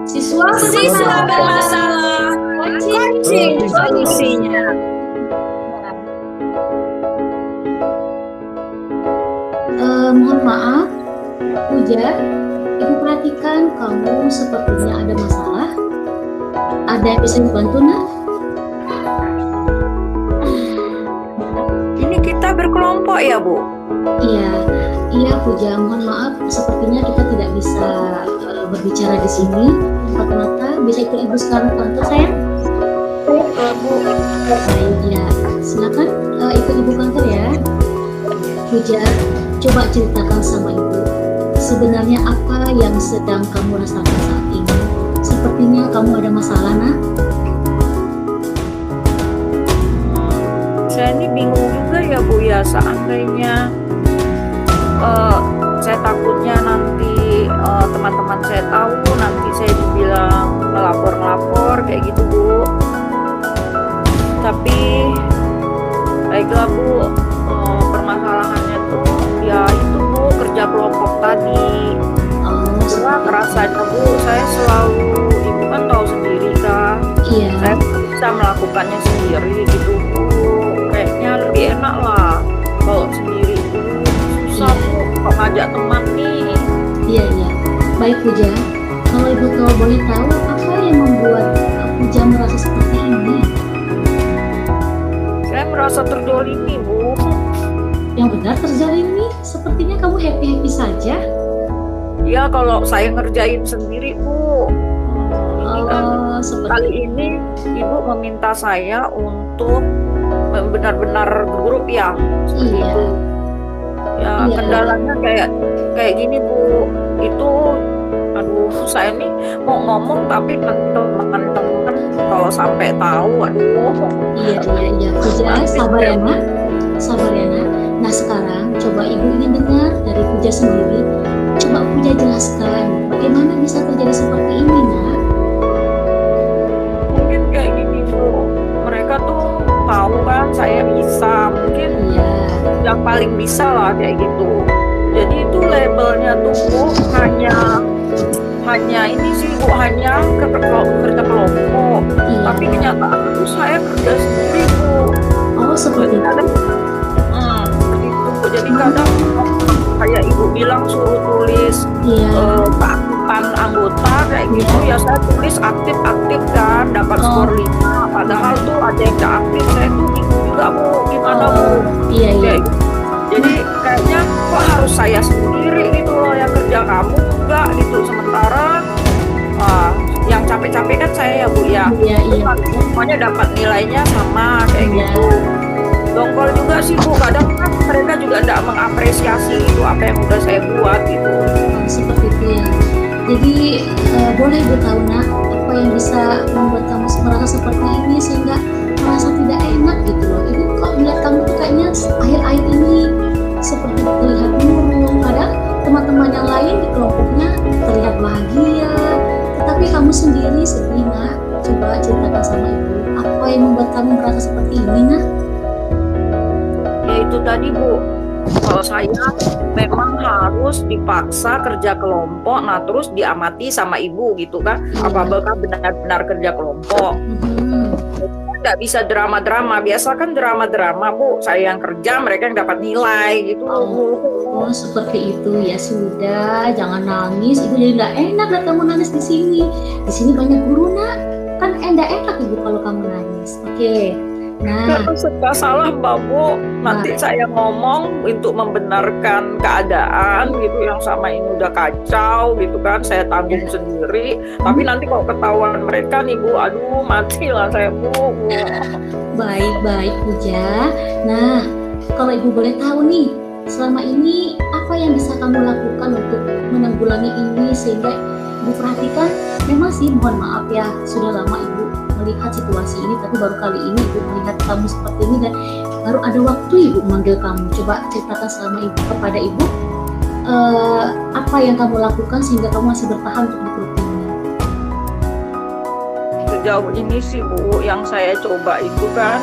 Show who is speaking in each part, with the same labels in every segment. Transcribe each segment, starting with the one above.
Speaker 1: Siswa
Speaker 2: Siswa
Speaker 1: bermasalah.
Speaker 2: bermasalah,
Speaker 1: Coaching solusinya. Mohon maaf, Puja, Ibu perhatikan kamu sepertinya ada masalah. Ada yang bisa dibantu, nak?
Speaker 2: Ini kita berkelompok ya, Bu?
Speaker 1: Iya Puja, mohon maaf, sepertinya kita tidak bisa berbicara di sini empat mata. Bisa ikut Ibu sekarang ke kantor, sayang?
Speaker 2: Bu.
Speaker 1: Baik, ya. Silakan ikut Ibu kantor ya. Puja, coba ceritakan sama Ibu. Sebenarnya apa yang sedang kamu rasakan saat ini? Sepertinya kamu ada masalah, nak?
Speaker 2: Saya ini bingung juga ya, Bu ya. Seandainya saya takutnya nanti teman-teman saya tahu, nanti saya dibilang ngelapor kayak gitu, Bu. Tapi baiklah, Bu, permasalahannya tuh ya itu, Bu, kerja kelompok tadi. Setelah rasanya, Bu, saya selalu, Ibu kan tahu sendiri kan,
Speaker 1: Iya.
Speaker 2: saya bisa melakukannya sendiri gitu, Bu. Kayaknya lebih enak lah kalau sendiri, Bu. Susah, Bu, kalau ngajak teman nih.
Speaker 1: Iya. Baik Puja, kalau Ibu boleh tahu apa yang membuat Puja merasa seperti ini?
Speaker 2: Saya merasa terdolimi, Bu.
Speaker 1: Yang benar terzalimi, sepertinya kamu happy-happy saja.
Speaker 2: Ya kalau saya ngerjain sendiri, Bu. Ini kan
Speaker 1: Seperti
Speaker 2: kali ini Ibu meminta saya untuk benar-benar grup ya, seperti
Speaker 1: Iya.
Speaker 2: itu. Ya
Speaker 1: Iya.
Speaker 2: kendalanya kayak gini, Bu. Itu aduh, saya nih mau ngomong tapi teman-teman kalau sampai tahu, aduh.
Speaker 1: Iya. Puja, sabar ya, Nak. Sabar ya, Nak. Nah, sekarang coba Ibu ingin dengar dari Puja sendiri. Coba Puja jelaskan bagaimana bisa terjadi seperti ini, Nak.
Speaker 2: Mungkin kayak gini, Bu. Mereka tuh tahu kan saya bisa, mungkin
Speaker 1: Iya.
Speaker 2: yang paling bisa lah kayak gitu. Jadi itu labelnya tuh, Bu, hanya ini sih, Bu, hanya kerja kelompok.
Speaker 1: Iya.
Speaker 2: Tapi kenyataan itu saya kerja sendiri, Bu.
Speaker 1: Oh, seperti itu.
Speaker 2: Seperti itu, Bu. Jadi kadang kayak Ibu bilang suruh tulis
Speaker 1: Iya.
Speaker 2: keaktifan anggota kayak gitu, ya saya tulis aktif kan, dapat skor 5. Padahal tuh ada yang gak aktif, saya tuh bingung juga, Bu, gimana, Bu.
Speaker 1: Iya.
Speaker 2: Kayak gitu. Jadi kayaknya kok harus saya sendiri gitu loh yang kerja, kamu enggak gitu. Sementara yang capek-capek kan saya ya, Bu ya.
Speaker 1: Iya.
Speaker 2: Semuanya dapat nilainya sama kayak
Speaker 1: Iya.
Speaker 2: gitu. Dongkol juga sih, Bu, kadang kan mereka juga enggak mengapresiasi itu apa yang udah saya buat gitu.
Speaker 1: Seperti itu ya. Jadi boleh Ibu tahu, Nak, apa yang bisa membuat kamu merasa seperti ini sehingga merasa tidak enak gitu loh. Ibu kok melihat kamu tuh kayaknya akhir-akhir ini seperti terlihat murung. Kadang teman-teman yang lain di kelompoknya terlihat bahagia, tetapi kamu sendiri sedih, Nak. Coba ceritakan sama Ibu, apa yang membuat kamu merasa seperti ini, Nak?
Speaker 2: Ya itu tadi, Bu, kalau saya memang harus dipaksa kerja kelompok, nah terus diamati sama Ibu gitu kan, apakah benar-benar kerja kelompok. Nggak bisa drama-drama, biasa kan drama-drama, Bu, saya yang kerja, mereka yang dapat nilai gitu.
Speaker 1: Oh, seperti itu ya. Sudah, jangan nangis. Ibu jadi nggak enak lihat kamu nangis di sini. Di sini banyak guru, Nak. Kan enak Ibu kalau kamu nangis. Oke. Nah,
Speaker 2: Kalau serba salah, Mbak, Bu, nanti saya ngomong untuk membenarkan keadaan gitu yang sama ini udah kacau gitu kan, saya tanggung sendiri. Tapi nanti kalau ketahuan mereka nih, Bu, aduh mati lah saya, Bu.
Speaker 1: baik Puja. Nah, kalau Ibu boleh tahu nih, selama ini apa yang bisa kamu lakukan untuk menanggulangi ini sehingga Ibu perhatikan? Memang sih, mohon maaf ya, sudah lama Ibu melihat situasi ini, tapi baru kali ini Ibu melihat kamu seperti ini dan baru ada waktu Ibu memanggil kamu. Coba ceritakan kepada Ibu apa yang kamu lakukan sehingga kamu masih bertahan untuk di grup ini.
Speaker 2: Sejauh ini sih, Bu, yang saya coba itu kan,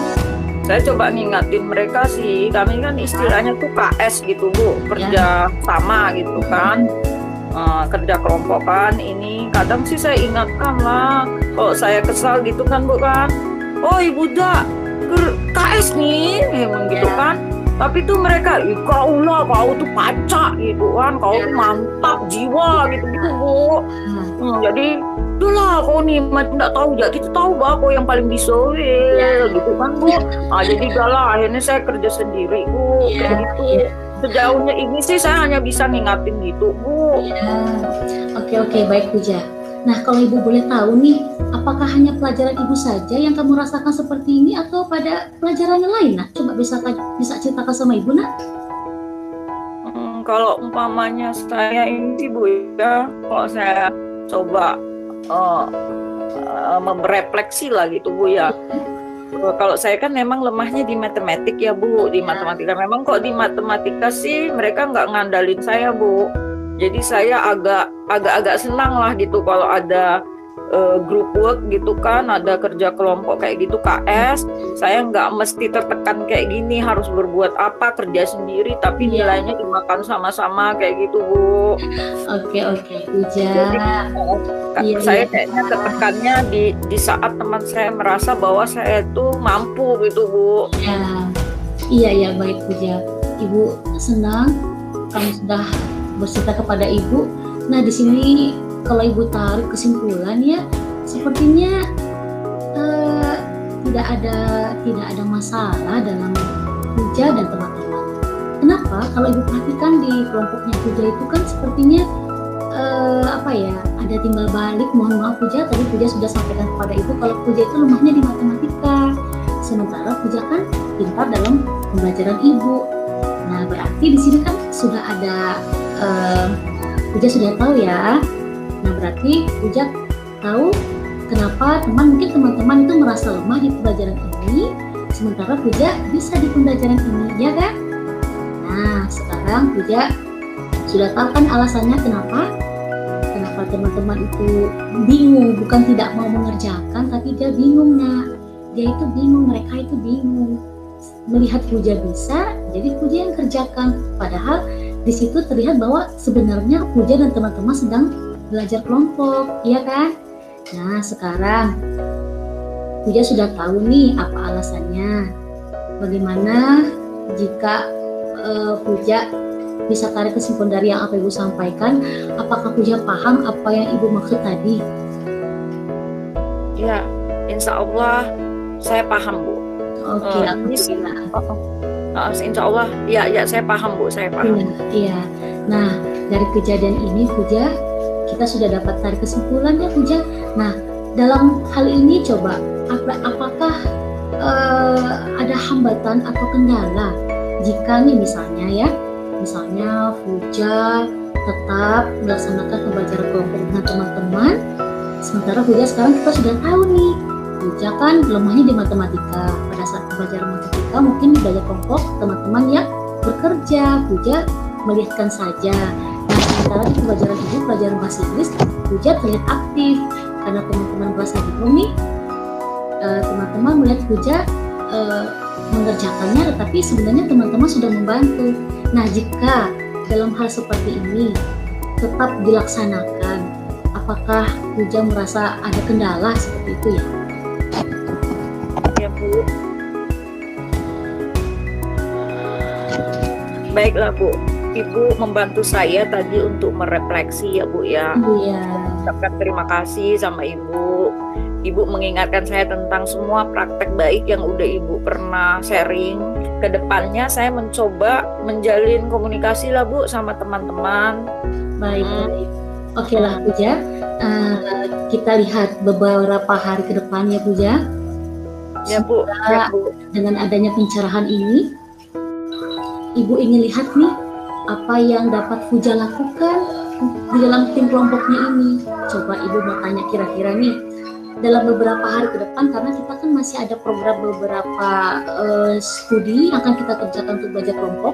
Speaker 2: saya coba ngingatin mereka sih, kami kan istilahnya tuh KS gitu, Bu, kerja sama gitu kan. kerja kelompok kan ini kadang sih saya ingatkan lah kalau saya kesal gitu kan Bu kan, oh ibu dak KS nih emang gitu kan, tapi tuh mereka kau tuh pacak gitu kan, kau tuh mantap jiwa gitu Bu. Jadi itulah kau nih nggak tahu ya kita tahu bahwa kau yang paling bisa gitu kan Bu. Jadi galah akhirnya saya kerja sendiri Bu kayak gitu. Sejauhnya ini sih saya hanya bisa ngingatin gitu Bu.
Speaker 1: Oke, baik Puja. Nah kalau ibu boleh tahu nih, apakah hanya pelajaran ibu saja yang kamu rasakan seperti ini atau pada pelajaran yang lain? Nah coba bisa ceritakan sama ibu nak.
Speaker 2: Kalau umpamanya saya ini Bu ya, kalau saya coba merefleksi lah gitu Bu ya. Kalau saya kan memang lemahnya di matematik ya Bu, di matematika. Memang kok di matematika sih mereka nggak ngandalin saya Bu. Jadi saya agak senang lah gitu kalau ada group work gitu kan, ada kerja kelompok kayak gitu KS. Saya nggak mesti tertekan kayak gini harus berbuat apa, kerja sendiri tapi nilainya dimakan sama-sama kayak gitu Bu.
Speaker 1: Oke Puja.
Speaker 2: Saya kayaknya tertekannya di saat teman saya merasa bahwa saya tuh mampu gitu Bu.
Speaker 1: Iya baik Puja. Ibu senang kamu sudah bercerita kepada ibu. Nah di sini kalau ibu tarik kesimpulan ya, sepertinya tidak ada masalah dalam Puja dan teman-teman. Kenapa? Kalau ibu perhatikan di kelompoknya Puja itu kan sepertinya ada timbal balik. Mohon maaf Puja, tadi Puja sudah sampaikan kepada ibu kalau Puja itu lemahnya di matematika, sementara Puja kan pintar dalam pembelajaran ibu. Nah berarti di sini kan sudah ada Puja sudah tahu ya. Nah berarti Puja tahu kenapa mungkin teman-teman itu merasa lemah di pembelajaran ini, sementara Puja bisa di pembelajaran ini, ya kan? Nah sekarang Puja sudah tahu kan alasannya kenapa teman-teman itu bingung, bukan tidak mau mengerjakan, tapi dia bingung nak. Dia itu bingung, mereka itu bingung. Melihat Puja bisa, jadi Puja yang kerjakan. Padahal di situ terlihat bahwa sebenarnya Puja dan teman-teman sedang belajar kelompok, iya kan? Nah sekarang Puja sudah tahu nih apa alasannya. Bagaimana jika Puja bisa tarik kesimpulan dari yang apa ibu sampaikan? Apakah Puja paham apa yang ibu maksud tadi?
Speaker 2: Ya, insya Allah saya paham Bu.
Speaker 1: Oke,
Speaker 2: insya Allah, ya saya paham Bu, saya paham.
Speaker 1: Iya. Nah dari kejadian ini Puja, kita sudah dapat tarik kesimpulan ya Puja. Nah dalam hal ini coba apakah ada hambatan atau kendala jika nih misalnya Puja tetap melaksanakan pembelajaran kelompok dengan teman-teman, sementara Puja sekarang kita sudah tahu nih Puja kan lemahnya di matematika. Pada saat pembelajaran matematika mungkin di belajar kelompok teman-teman yang bekerja, Puja melihatkan saja. Nah sementara di pelajaran bahasa Inggris Puja terlihat aktif karena teman-teman bahasa Inggris nih teman-teman melihat Puja mengerjakannya, tetapi sebenarnya teman-teman sudah membantu. Nah jika dalam hal seperti ini tetap dilaksanakan, apakah Puja merasa ada kendala seperti itu ya?
Speaker 2: Ya Bu. Baiklah Bu, Ibu membantu saya tadi untuk merefleksi ya Bu ya.
Speaker 1: Iya.
Speaker 2: Ucapkan terima kasih sama Ibu. Ibu mengingatkan saya tentang semua praktek baik yang udah Ibu pernah sharing. Kedepannya saya mencoba menjalin komunikasi lah Bu sama teman-teman.
Speaker 1: Baik. Oke lah Puja, kita lihat beberapa hari ke depan ya Puja.
Speaker 2: Ya Bu.
Speaker 1: Dengan adanya pencerahan ini, Ibu ingin lihat nih apa yang dapat Puja lakukan di dalam tim kelompoknya ini. Coba Ibu mau tanya kira-kira nih dalam beberapa hari ke depan, karena kita kan masih ada program beberapa studi yang akan kita kerjakan untuk belajar kelompok.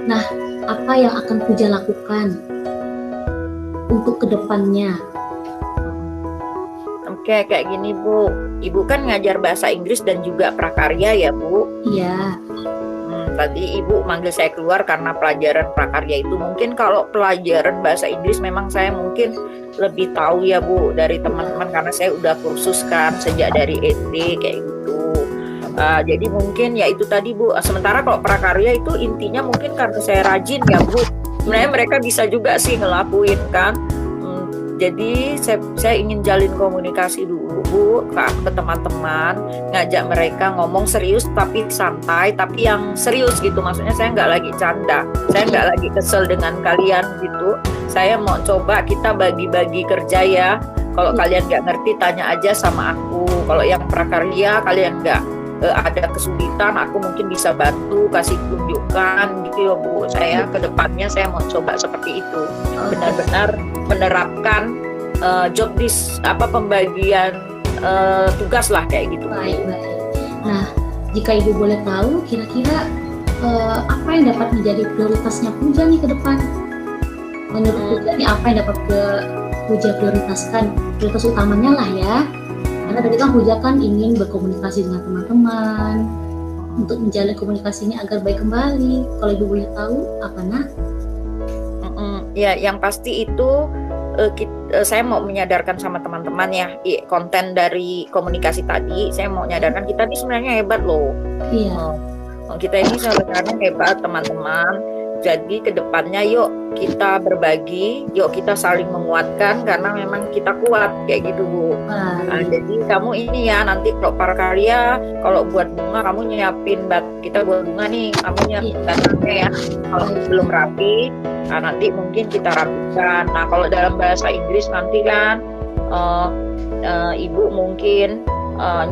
Speaker 1: Nah, apa yang akan Puja lakukan untuk kedepannya?
Speaker 2: Oke, kayak gini Bu. Ibu kan ngajar bahasa Inggris dan juga prakarya ya Bu.
Speaker 1: Iya.
Speaker 2: tadi Ibu manggil saya keluar karena pelajaran prakarya itu. Mungkin kalau pelajaran bahasa Inggris memang saya mungkin lebih tahu ya Bu dari teman-teman, karena saya udah kursus kan sejak dari SD kayak gitu. Jadi mungkin ya itu tadi Bu. Sementara kalau prakarya itu intinya mungkin karena saya rajin ya Bu. Sebenarnya mereka bisa juga sih ngelakuin kan. Jadi saya ingin jalin komunikasi dulu Bu ke teman-teman, ngajak mereka ngomong serius tapi santai, tapi yang serius gitu. Maksudnya saya nggak lagi canda, saya nggak lagi kesel dengan kalian gitu. Saya mau coba kita bagi-bagi kerja ya. Kalau kalian nggak ngerti tanya aja sama aku. Kalau yang prakarya kalian nggak ada kesulitan, aku mungkin bisa bantu kasih tunjukkan gitu ya Bu. Saya kedepannya saya mau coba seperti itu, benar-benar menerapkan job pembagian tugas lah kayak gitu.
Speaker 1: Baik. Nah, jika Ibu boleh tahu, kira-kira apa yang dapat menjadi prioritasnya Puja nih ke depan? Menurut Puja nih apa yang dapat Puja prioritaskan? Prioritas utamanya lah ya. Karena tadi kan Puja kan ingin berkomunikasi dengan teman-teman untuk menjalin komunikasinya agar baik kembali. Kalau Ibu boleh tahu apa nak?
Speaker 2: Ya, yang pasti itu saya mau menyadarkan sama teman-teman ya, konten dari komunikasi tadi, saya mau menyadarkan kita ini sebenarnya hebat loh.
Speaker 1: Iya.
Speaker 2: Kita ini sebenarnya hebat teman-teman. Jadi kedepannya yuk kita berbagi, yuk kita saling menguatkan karena memang kita kuat kayak gitu Bu. Jadi kamu ini ya nanti kalau prakarya, kalau buat bunga kamu nyiapin kita buat bunga nih, kamu nyiapin batangnya ya. Kalau belum rapi, nanti mungkin kita rapikan. Nah kalau dalam bahasa Inggris nanti kan Ibu mungkin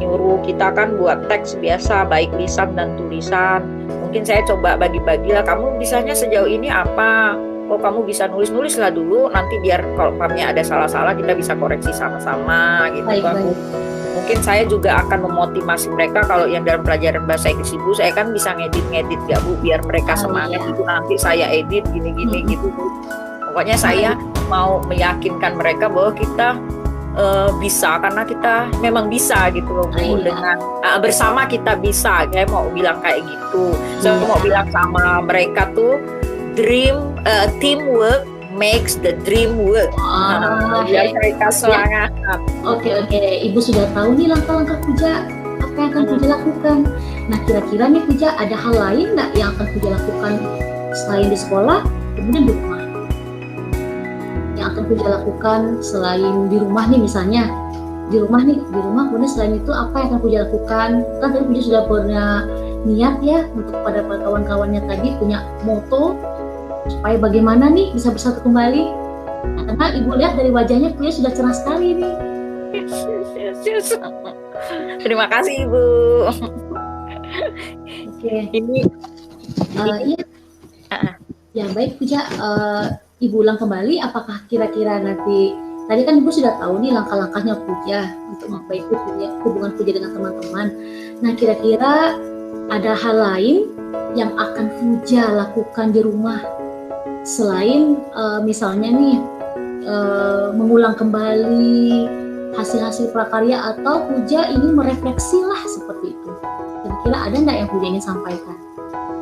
Speaker 2: nyuruh kita kan buat teks biasa, baik lisan dan tulisan. Mungkin saya coba bagi-bagi lah, kamu bisanya sejauh ini apa? Oh kamu bisa nulis-nulis lah dulu, nanti biar kalau umpamanya ada salah-salah kita bisa koreksi sama-sama gitu. Baik. Mungkin saya juga akan memotivasi mereka kalau yang dalam pelajaran bahasa Inggris Ibu, saya kan bisa ngedit ya Bu, biar mereka semangat itu nanti saya edit gini-gini gitu Bu. Pokoknya saya mau meyakinkan mereka bahwa kita bisa, karena kita memang bisa gitu loh Bu. Dengan bersama kita bisa, saya mau bilang kayak gitu. Saya mau bilang sama mereka tuh teamwork makes the dream work. Biar mereka semangat.
Speaker 1: Oke. Ibu sudah tahu nih langkah-langkah Puja, apa yang akan Puja lakukan. Nah kira-kira nih Puja ada hal lain nggak yang akan Puja lakukan selain di sekolah kemudian di rumah? Yang akan Puja lakukan selain di rumah nih, misalnya di rumah kemudian selain itu apa yang akan Puja lakukan? Kan tadi Puja sudah punya niat ya untuk pada kawan-kawannya tadi, punya moto supaya bagaimana nih bisa bersatu kembali. Nah, karena Ibu lihat dari wajahnya Puja sudah cerah sekali nih.
Speaker 2: Terima kasih Ibu.
Speaker 1: Oke. Ya baik Puja, Ibu ulang kembali, apakah kira-kira nanti, tadi kan Ibu sudah tahu nih langkah-langkahnya Puja untuk memperbaiki hubungan Puja dengan teman-teman. Nah kira-kira ada hal lain yang akan Puja lakukan di rumah selain misalnya nih mengulang kembali hasil-hasil prakarya, atau Puja ingin merefleksi lah seperti itu. Kira-kira ada nggak yang Puja ingin sampaikan?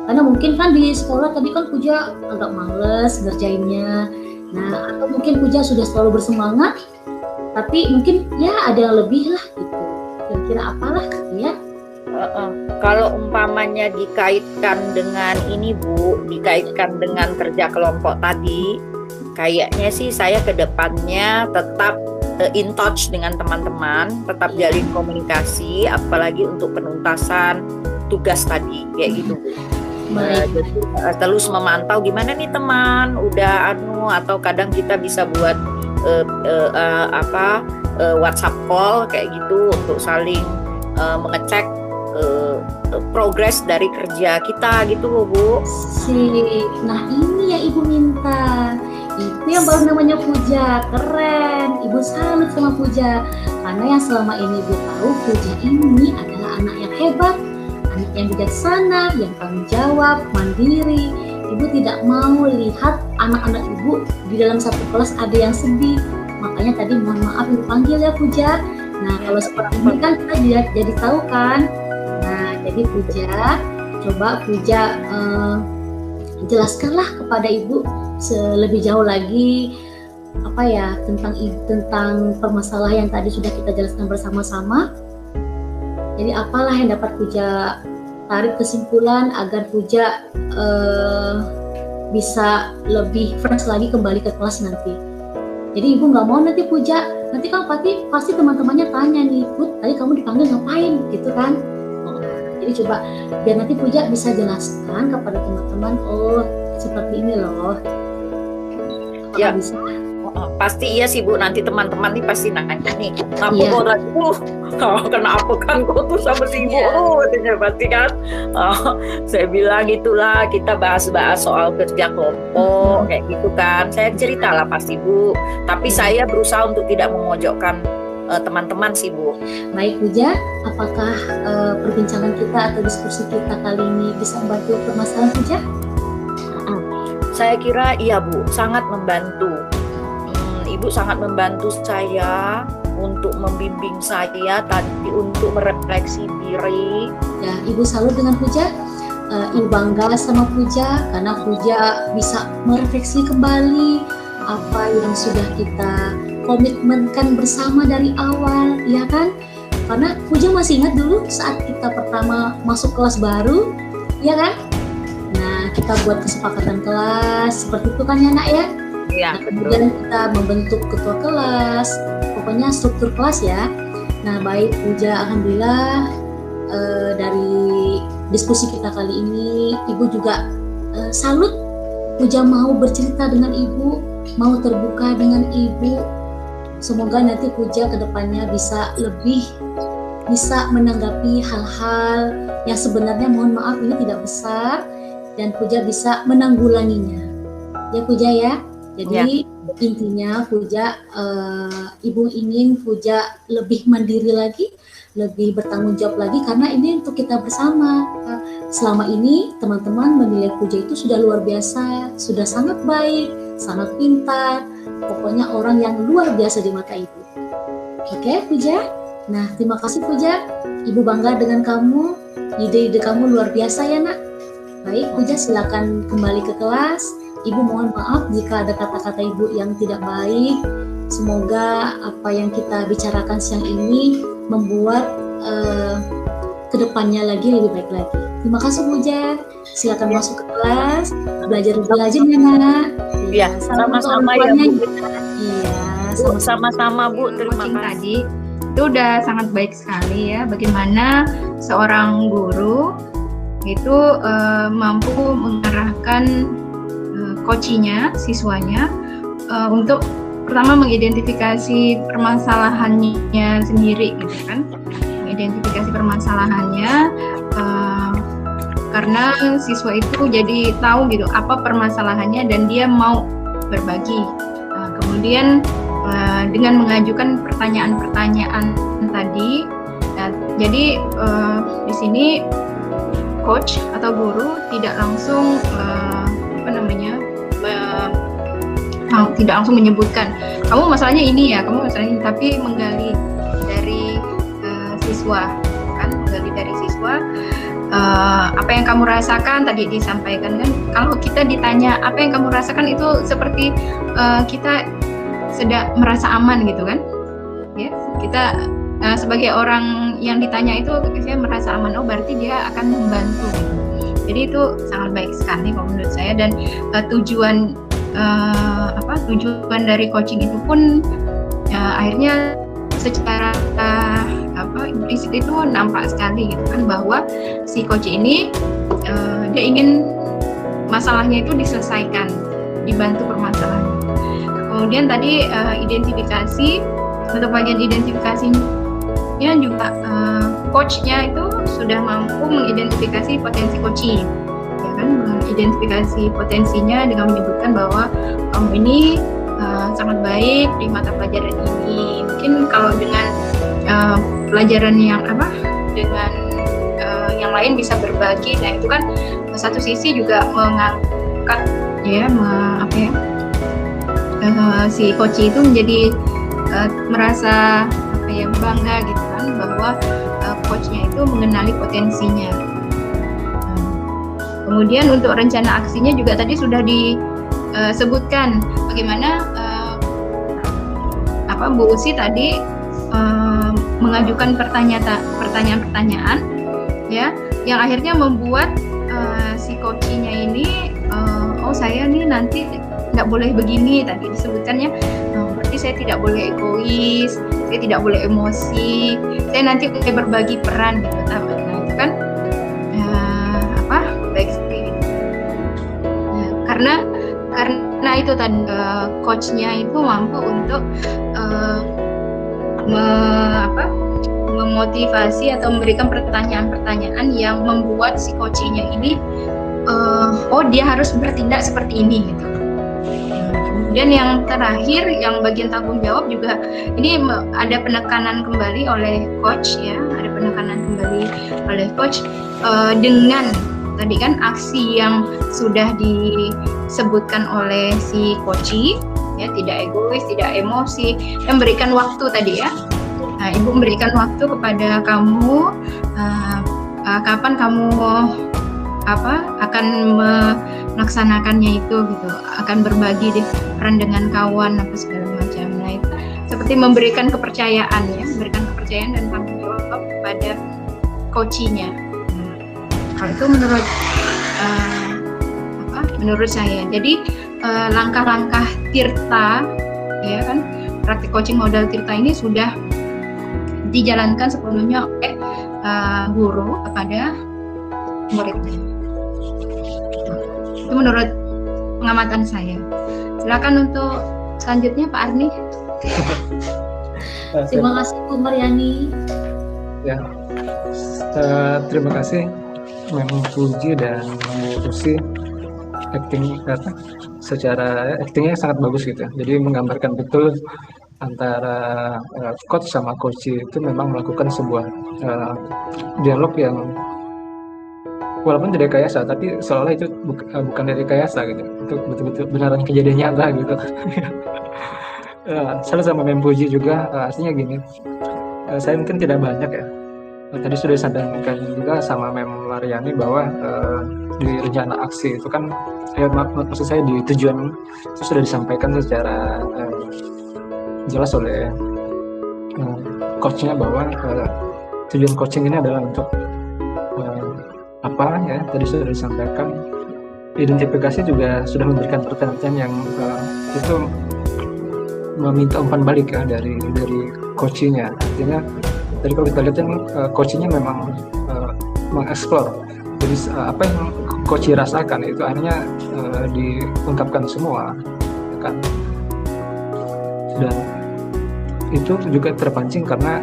Speaker 1: Karena mungkin kan di sekolah tadi kan Puja agak males ngerjainnya. Nah, atau mungkin Puja sudah selalu bersemangat, tapi mungkin ya ada yang lebih lah gitu. Kira-kira apalah ya?
Speaker 2: Kalau umpamanya dikaitkan dengan ini Bu, dikaitkan dengan kerja kelompok tadi, kayaknya sih saya ke depannya tetap in touch dengan teman-teman, tetap jalin komunikasi, apalagi untuk penuntasan tugas tadi kayak gitu Bu. Jadi terus memantau gimana nih teman, udah atau kadang kita bisa buat WhatsApp call kayak gitu untuk saling mengecek progres dari kerja kita gitu loh Bu.
Speaker 1: Nah ini yang Ibu minta, itu yang baru namanya Puja, keren. Ibu salut sama Puja, karena yang selama ini Ibu tahu Puja ini adalah anak yang hebat, anak yang bijaksana, yang tanggung jawab, mandiri. Ibu tidak mau lihat anak-anak Ibu di dalam satu kelas ada yang sedih. Makanya tadi mohon maaf Ibu panggil ya Puja. Nah kalau seperti ini kan kita jadi tahu kan. Nah jadi Puja, coba Puja jelaskanlah kepada ibu lebih jauh lagi apa ya tentang permasalahan yang tadi sudah kita jelaskan bersama-sama. Jadi apalah yang dapat Puja tarik kesimpulan agar Puja bisa lebih fresh lagi kembali ke kelas nanti. Jadi ibu nggak mau nanti Puja, nanti kan pasti teman-temannya tanya nih, Put, tadi kamu dipanggil ngapain gitu kan? Jadi coba biar nanti Puja bisa jelaskan kepada teman-teman, oh seperti ini loh.
Speaker 2: Ya.
Speaker 1: Bisa?
Speaker 2: Pasti iya sih Bu, nanti teman-teman nih pasti nanya nih, kenapa
Speaker 1: Iya.
Speaker 2: kok tadi kenapa kan kok tuh sama si Ibu, katanya pasti kan. Saya bilang gitulah, kita bahas-bahas soal kerja kelompok kayak gitu kan. Saya ceritalah pasti Bu, tapi saya berusaha untuk tidak memojokkan teman-teman sih Bu.
Speaker 1: Baik Puja, apakah perbincangan kita atau diskusi kita kali ini bisa membantu permasalahan Puja?
Speaker 2: Saya kira iya Bu, sangat membantu. Ibu sangat membantu saya untuk membimbing saya tadi untuk merefleksi diri.
Speaker 1: Ya, Ibu salut dengan Puja. Ibu bangga sama Puja karena Puja bisa merefleksi kembali apa yang sudah kita komitmenkan bersama dari awal, ya kan? Karena Puja masih ingat dulu saat kita pertama masuk kelas baru, ya kan? Nah, kita buat kesepakatan kelas seperti itu kan ya Nak ya?
Speaker 2: Ya,
Speaker 1: Nah, kemudian kita membentuk ketua kelas, pokoknya struktur kelas ya. Nah, baik Puja, alhamdulillah dari diskusi kita kali ini, Ibu juga salut. Puja mau bercerita dengan Ibu, mau terbuka dengan Ibu. Semoga nanti Puja kedepannya bisa lebih bisa menanggapi hal-hal yang sebenarnya mohon maaf ini tidak besar dan Puja bisa menanggulanginya. Ya Puja ya. Jadi intinya Puja, Ibu ingin Puja lebih mandiri lagi, lebih bertanggung jawab lagi karena ini untuk kita bersama. Selama ini teman-teman menilai Puja itu sudah luar biasa, sudah sangat baik, sangat pintar, pokoknya orang yang luar biasa di mata Ibu. Oke Puja? Nah terima kasih Puja, Ibu bangga dengan kamu, ide-ide kamu luar biasa ya Nak. Baik Puja, silakan kembali ke kelas. Ibu mohon maaf jika ada kata-kata Ibu yang tidak baik. Semoga apa yang kita bicarakan siang ini membuat kedepannya lagi lebih baik lagi. Terima kasih Puja. Silakan masuk ke kelas, belajar lebih rajin ya Nak.
Speaker 2: Iya, sama-sama ya Bu.
Speaker 1: Iya,
Speaker 2: Sama-sama Bu, terima
Speaker 3: Coaching
Speaker 2: kasih.
Speaker 3: tadi itu udah sangat baik sekali ya, bagaimana seorang guru itu mampu mengarahkan coachingnya, siswanya untuk pertama mengidentifikasi permasalahannya sendiri gitu kan, mengidentifikasi permasalahannya karena siswa itu jadi tahu gitu apa permasalahannya dan dia mau berbagi. Kemudian dengan mengajukan pertanyaan-pertanyaan tadi, jadi di sini coach atau guru tidak langsung tidak langsung menyebutkan kamu masalahnya ini ya, kamu masalahnya ini, tapi menggali dari siswa kan, menggali dari siswa apa yang kamu rasakan tadi disampaikan kan. Kalau kita ditanya apa yang kamu rasakan itu seperti kita sedang merasa aman gitu kan ya, kita sebagai orang yang ditanya itu saya merasa aman, oh berarti dia akan membantu gitu. Jadi itu sangat baik sekali kalau menurut saya, dan tujuan dari coaching itu pun akhirnya secara implisit itu nampak sekali gitu kan, bahwa si coach ini dia ingin masalahnya itu diselesaikan, dibantu permasalahannya. Kemudian tadi identifikasi, untuk bagian identifikasinya juga coachnya itu sudah mampu mengidentifikasi potensi coaching, ya kan, mengidentifikasi potensinya dengan menyebutkan bahwa kamu ini sangat baik di mata pelajaran ini. Mungkin kalau dengan pelajaran yang dengan yang lain bisa berbagi. Nah itu kan satu sisi juga mengangkat ya, si coach itu menjadi merasa bangga gitu kan, bahwa coachnya itu mengenali potensinya. Kemudian untuk rencana aksinya juga tadi sudah disebutkan bagaimana Bu Usi tadi mengajukan pertanyaan-pertanyaan ya, yang akhirnya membuat si coachnya ini saya nih nanti nggak boleh begini, tadi disebutkannya berarti saya tidak boleh egois, saya tidak boleh emosi, saya nanti boleh berbagi peran gitu. Nah itu kan baik sekali gitu. Ya, karena itu tadi coachnya itu mampu untuk memotivasi atau memberikan pertanyaan-pertanyaan yang membuat si coachnya ini dia harus bertindak seperti ini gitu. Kemudian yang terakhir, yang bagian tanggung jawab juga ini ada penekanan kembali oleh coach ya, ada penekanan kembali oleh coach dengan tadi kan aksi yang sudah disebutkan oleh si coach ya, tidak egois, tidak emosi, dan memberikan waktu tadi ya. Nah, Ibu memberikan waktu kepada kamu kapan kamu akan melaksanakannya itu gitu, akan berbagi deh peran dengan kawan apa segala macam. Nah itu seperti memberikan kepercayaan ya, memberikan kepercayaan dan tanggung jawab kepada coachnya. Kalau itu menurut saya. Jadi langkah-langkah Tirta ya kan, praktik coaching modal Tirta ini sudah dijalankan sepenuhnya oleh guru kepada muridnya. Itu menurut pengamatan saya. Silakan untuk selanjutnya Pak Arni.
Speaker 1: Terima kasih Bu Maryani.
Speaker 4: Ya, terima kasih Mem Puji dan Bu Usi. Secara actingnya sangat bagus gitu. Jadi menggambarkan betul antara coach sama coach itu memang melakukan sebuah dialog yang walaupun tidak rekayasa, tapi seolah itu bukan dari rekayasa gitu. Itu betul-betul benaran kejadian nyata gitu. Salah sama Mem Puji juga, artinya gini, saya mungkin tidak banyak ya. Tadi sudah disampaikan juga sama Mem Maryani bahwa di rencana aksi itu kan, maksud saya di tujuan itu sudah disampaikan secara jelas oleh coachnya bahwa tujuan coaching ini adalah untuk apa ya, tadi sudah disampaikan. Identifikasi juga sudah memberikan pertanyaan yang itu meminta umpan balik ya dari coachnya. Artinya tadi kalau kita lihat kan coachnya memang mengeksplor. Jadi apa yang coach rasakan itu akhirnya diungkapkan semua, kan? Dan itu juga terpancing karena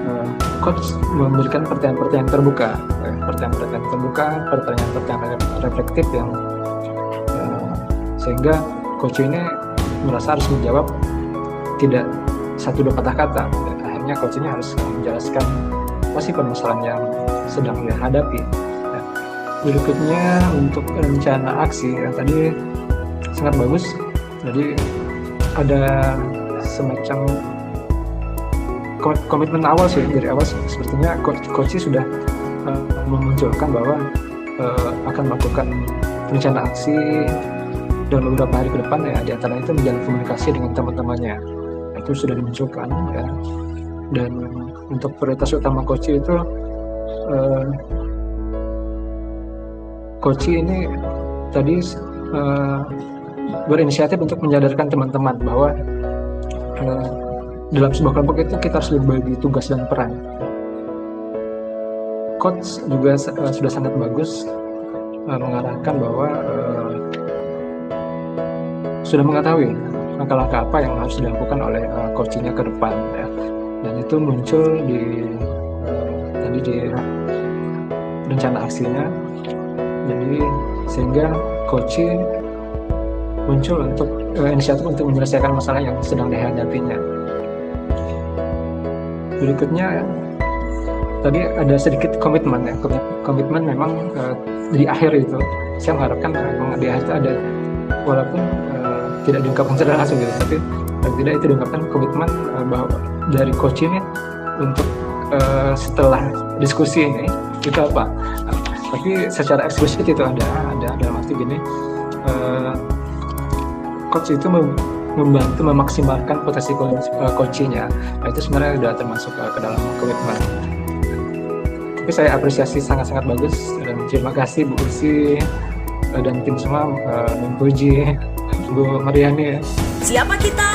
Speaker 4: coach memberikan pertanyaan-pertanyaan terbuka, pertanyaan-pertanyaan reflektif yang sehingga coach ini merasa harus menjawab tidak satu dua patah kata. Akhirnya coachnya harus menjelaskan apa sih permasalahan yang sedang dia hadapi. Berikutnya untuk rencana aksi yang tadi sangat bagus. Jadi ada semacam komitmen awal sih, dari awal sepertinya coach sudah memunculkan bahwa akan melakukan rencana aksi dalam beberapa hari ke depan ya, di antara itu menjalin komunikasi dengan teman-temannya. Itu sudah dimunculkan ya. Dan untuk prioritas utama coach itu coach ini tadi berinisiatif untuk menyadarkan teman-teman bahwa dalam sebuah kelompok itu kita harus berbagi tugas dan peran. Coach juga sudah sangat bagus mengarahkan bahwa sudah mengetahui langkah-langkah apa yang harus dilakukan oleh coachnya ke depan ya. Dan itu muncul tadi di rencana aksinya. Jadi sehingga coach muncul untuk inisiatif untuk menyelesaikan masalah yang sedang dihadapinya. Berikutnya tadi ada sedikit komitmen ya. Komitmen memang di akhir itu saya mengharapkan memang di akhir itu ada, walaupun tidak diungkapkan secara langsung gitu, tapi tidak itu diungkapkan komitmen bahwa dari coach ini untuk setelah diskusi ini itu apa. Tapi secara eksplisit itu ada dalam arti gini, coach itu membantu memaksimalkan potensi coachnya. Nah, itu sebenarnya sudah termasuk ke dalam komitmen. Tapi saya apresiasi sangat-sangat bagus dan terima kasih Bu Usi dan tim semua, memuji Bu Mariani ya.
Speaker 5: Siapa kita?